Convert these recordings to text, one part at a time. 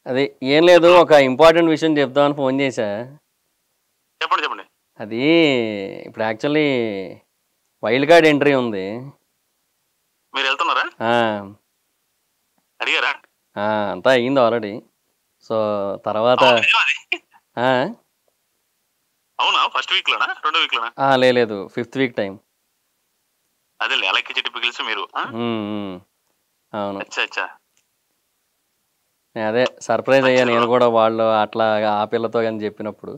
అది ఏం లేదు, చెప్పును. ఒక ఇంపార్టెంట్ విషయం చెప్దామని ఫోన్ చేశా. చెప్పండి. చెప్పండి. అది ఇప్పుడు యాక్చువల్లీ వైల్డ్ కార్డ్ ఎంట్రీ ఉంది. మీరెళ్తున్నారా? ఆ! అడిగారా? అంతా అయింది ఆల్రెడీ. సో, తర్వాత అవును. నిజమా అది? ఆ! అవునా? ఫస్ట్ వీక్‌లోనా? రెండో వీక్‌లోనా? లేదు. Fifth week time. అదేలే ఎలక్కి చెట్టు పికిల్స్ మీరు. ఆ? హ్మ్. హ్మ్. అవును. అచ్చా! అచ్చా! అదే సర్ప్రైజ్ అయ్యా మంచిది నేను బ్రో. కూడా వాళ్ళు అట్లా ఆ పిల్లతో గాని చెప్పినప్పుడు.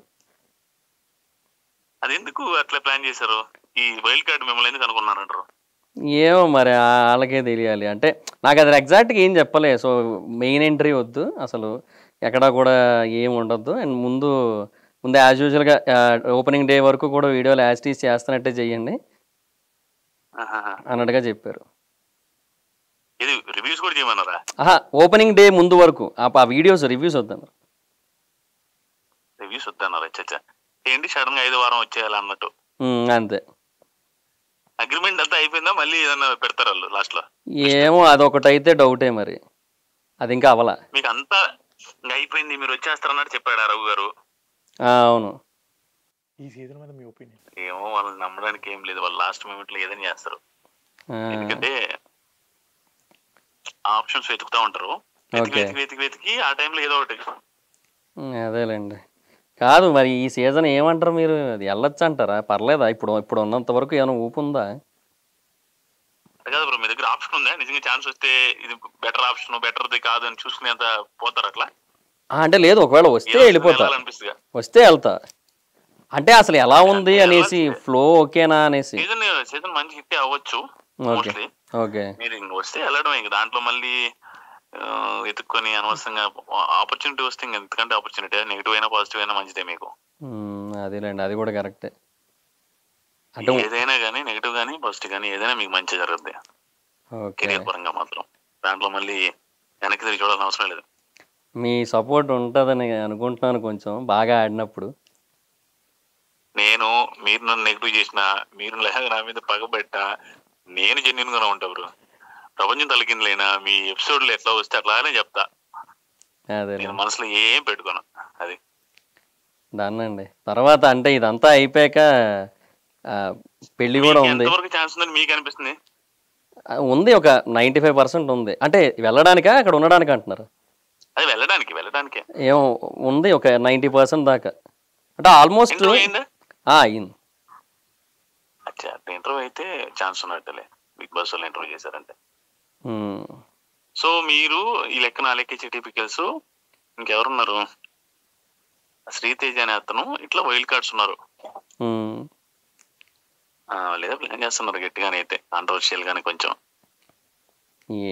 అదెందుకు అట్లా ప్లాన్ చేశారు? ఈ వైల్డ్ కార్డ్ మిమ్మల్ని ఎందుకు అనుకున్నారంటారు? ఏమో మరి ఆళ్ళకే తెలియాలి. అంటే నాకది ఎగ్జాక్ట్‌గా ఏం చెప్పలే. సో, మెయిన్ ఎంట్రీ వద్దు. అసలు ఎక్కడా కూడా ఏమి ఉండొద్దు. అండ్ ముందు యాజ్ యూజువల్‌గా ఓపెనింగ్ డే వరకు కూడా వీడియోలు యాజ్ టీజ్ చేస్తున్నట్టే చేయండి ఆహాహా! అన్నట్టుగా చెప్పారు. ఇది రివ్యూస్ కూడా చేయమన్నారా? ఓపెనింగ్ డే ముందు వరకు ఆ వీడియోస్ రివ్యూస్ వద్దన్నారు. రివ్యూస్ వద్దన్నారు. అచ్చచ్చా! ఏంటి సడెన్‌గా 5 వారం వచ్చేయాలన్నట్టు. అంతే. అగ్రీమెంట్ అంతా అయిపోయిందా? మళ్ళీ ఏదన్నా పెడతారా ఆళ్ళు లాస్ట్‌లో ట్విస్ట్? ఏమో అదొకటైతే డౌటే మరి. అది ఇంకా అవ్వలా. మీకంతా ఇంక అయిపోయింది మీరొచ్చేస్తారన్నట్టు చెప్పాడా రఘు గారు? అవును. ఈ సీజన్ మీద మీ ఒపీనియన్? ఏమో వాళ్ళని నమ్మడానికి ఏం లేదు. వాళ్ళు లాస్ట్ మూమెంట్‌లో ఏదైనా చేస్తారు. ఆ! ఎందుకంటే ఆప్షన్స్ వెతుకుతా ఉంటారు. ఓకే. వెతికి ఆ టైంలో ఏదో ఒకటి. అదేలెండి. కాదు మరి ఈ సీజన్ ఏమంటారు మీరు? అది ఎళ్ళొచ్చంటారా? పర్లేదా? ఇప్పుడు ఉన్నంత వరకు ఏమైనా ఊపుందా? అది కాదు బ్రో, మీ దగ్గర ఆప్షన్ ఉందా? నిజంగా ఛాన్స్ వస్తే ఇది బెటర్ ఆప్షన్, బెటర్‌ది కాదు అని చూసుకునేంత పోతారా అట్లా? అంటే లేదు, ఒకవేళ వస్తే ఏదో సీజన్ ఎళ్ళిపోతా. ఎళ్ళాలనిపిస్తదిగా. వస్తే ఎళ్తా. అంటే అసలు ఎలా ఉంది అంటే అనేసి, ఎళ్ళాల్సిందే. ఫ్లో ఓకేనా అనేసి. సీజన్ మంచి హిట్టే అవ్వచ్చు ఓకే. మోస్ట్‌లీ. ఓకే. మీరు ఇంక వస్తే ఎళ్ళడమే. ఇంక దాంట్లో మళ్ళీ వెతుక్కొని అనవసరంగా ఆపర్చునిటీ వస్తే ఇంక ఎంతకంటే ఆపర్చునిటీ నెగెటివ్ అయినా పాజిటివ్ అయినా మంచిదే మీకు. అదేలెండి. అది కూడా కరెక్టే. అంటే ఏదైనా గానీ నెగెటివ్ గానీ పాజిటివ్ గానీ ఏదైనా మీకు మంచి జరుగుద్ది ఓకే. కెరియర్ పరంగా మాత్రం. దాంట్లో మళ్ళీ వెనక్కి తిరిగి చూడాల్సిన అవసరం లేదు. మీ సపోర్ట్ ఉంటదని అనుకుంటున్నాను కొంచెం బాగా ఆడినప్పుడు. మీరు నన్ను నెగిటివ్ చేసినా, మీరు నా మీద పగబట్టినా నేను జెన్యూన్ గానే ఉంటా బ్రో. ప్రపంచం తలకిందులైనా మీ ఎపిసోడ్లు ఎట్లా వస్తే అట్లానే చెప్తా. నేను అదేలెండి. మనసులో ఏం పెట్టుకోను. అది డన్ అండి. తర్వాత అంటే ఇదంతా అయిపోయాక పెళ్లి కూడా మీకు ఉంది. ఎంతవరకు ఛాన్స్ ఉందని మీకు అనిపిస్తుంది? ఉంది, ఒక 95% ఉంది. అంటే వెళ్ళడానికా అక్కడ ఉండడానికి అంటున్నారు? అది వెళ్ళడానికే. ఏమో ఉంది ఒక 90% దాకా. అంటే ఆల్మోస్ట్ ఇంటర్వ్యూ అయిందా? అయింది. అచ్చా, ఇంటర్వ్యూ అయితే ఛాన్స్ ఉన్నట్టలే. బిగ్ బాస్ వాళ్ళు ఇంటర్వ్యూ చేశారంటే. ఉమ్, సో మీరు ఈ లెక్కన లెక్కించే టిపికల్స్ ఇంకెవరున్నారు? శ్రీతేజ్ అనే అతను ఇట్లా వైల్డ్ కార్డ్స్ ఉన్నారు. ఉమ్. లేదా ప్లాన్ చేస్తున్నారు గట్టిగానే అయితే కాంట్రవర్షియల్ గానే కొంచెం.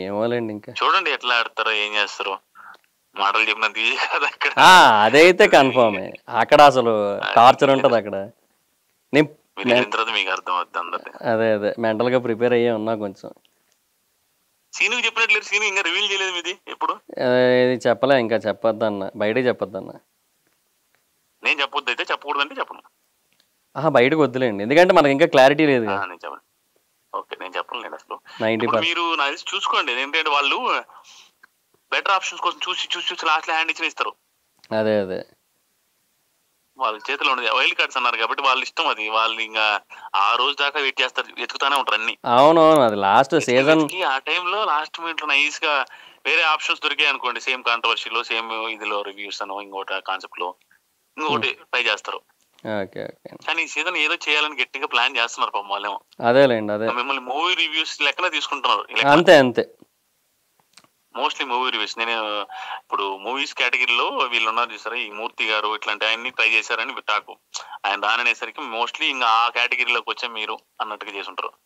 ఏమోలేండి ఇంకా. చూడండి ఎట్లా ఆడతారో ఏం చేస్తారో. మాటలు చెప్పినంత ఈజీ కాదు అక్కడ. అదైతే కన్ఫర్మే. అక్కడ అసలు టార్చర్ ఉంటుంది అక్కడ. నేను మీరు వెళ్ళిన తర్వాత మీకు అర్థం అవుతుంది అందరిది. అదే మెంటల్గా ప్రిపేర్ అయ్యే ఉన్నా కొంచెం. సీనుకి చెప్పినట్లేదు. సీను ఇంకా రివీల్ చేయలేదు మీది ఎప్పుడు. ఇది చెప్పలే, ఇంకా చెప్పొద్దన్న, బయటకు చెప్పొద్దన్న. నేను చెప్పొద్దు అయితే చెప్పకూడదంటే చెప్పను. బయటకు వద్దులేండి, ఎందుకంటే మనకి ఇంకా క్లారిటీ లేదు. నేను చెప్పను. ఓకే, నేను చెప్పను నేను అసలు. 90%. ఇప్పుడు మీరు నాకు తెలిసి చూసుకోండి. ఏంటంటే వాళ్ళు బెటర్ ఆప్షన్స్ కోసం చూసి లాస్ట్ హ్యాండ్ ఇచ్చిన ఇస్తారు. అదే వాళ్ళ చేతిలో ఉండదు. వైల్డ్ కార్డ్స్ అన్నారు కాబట్టి వాళ్ళ ఇష్టం అది. వాళ్ళు ఇంకా ఆ రోజు దాకా వెయిట్ చేస్తారు, వెతుకుతానే ఉంటారు అన్ని. అవునవును, అది లాస్ట్ సీజన్. ఆ టైంలో లాస్ట్ మినిట్ లో నైస్ గా వేరే ఆప్షన్స్ దొరికాయి అనుకోండి, సేమ్ కాంట్రవర్సీలో సేమ్ ఇదిలో రివ్యూస్ అనో ఇంకోటి కాన్సెప్ట్ లో ఇంకొకటి ట్రై చేస్తారు. ఓకే. కానీ ఈ సీజన్ ఏదో చేయాలని గట్టిగా ప్లాన్ చేస్తున్నారు పాపం వాళ్ళేమో. అదేలేండి. అదే మిమ్మల్ని మూవీ రివ్యూస్ లెక్కన తీసుకుంటున్నారు. అంతే మోస్ట్లీ మూవీ రివ్యూస్. నేను ఇప్పుడు మూవీస్ కేటగిరీలో వీళ్ళు ఉన్నారు చూసారా, ఈ మూర్తి గారు ఇట్లాంటి ఆయన్ని ట్రై చేశారని టాకు. ఆయన రాననేసరికి మోస్ట్లీ ఇంకా ఆ కేటగిరీలోకి వచ్చే మీరు అన్నట్టుగా చేసుంటారు.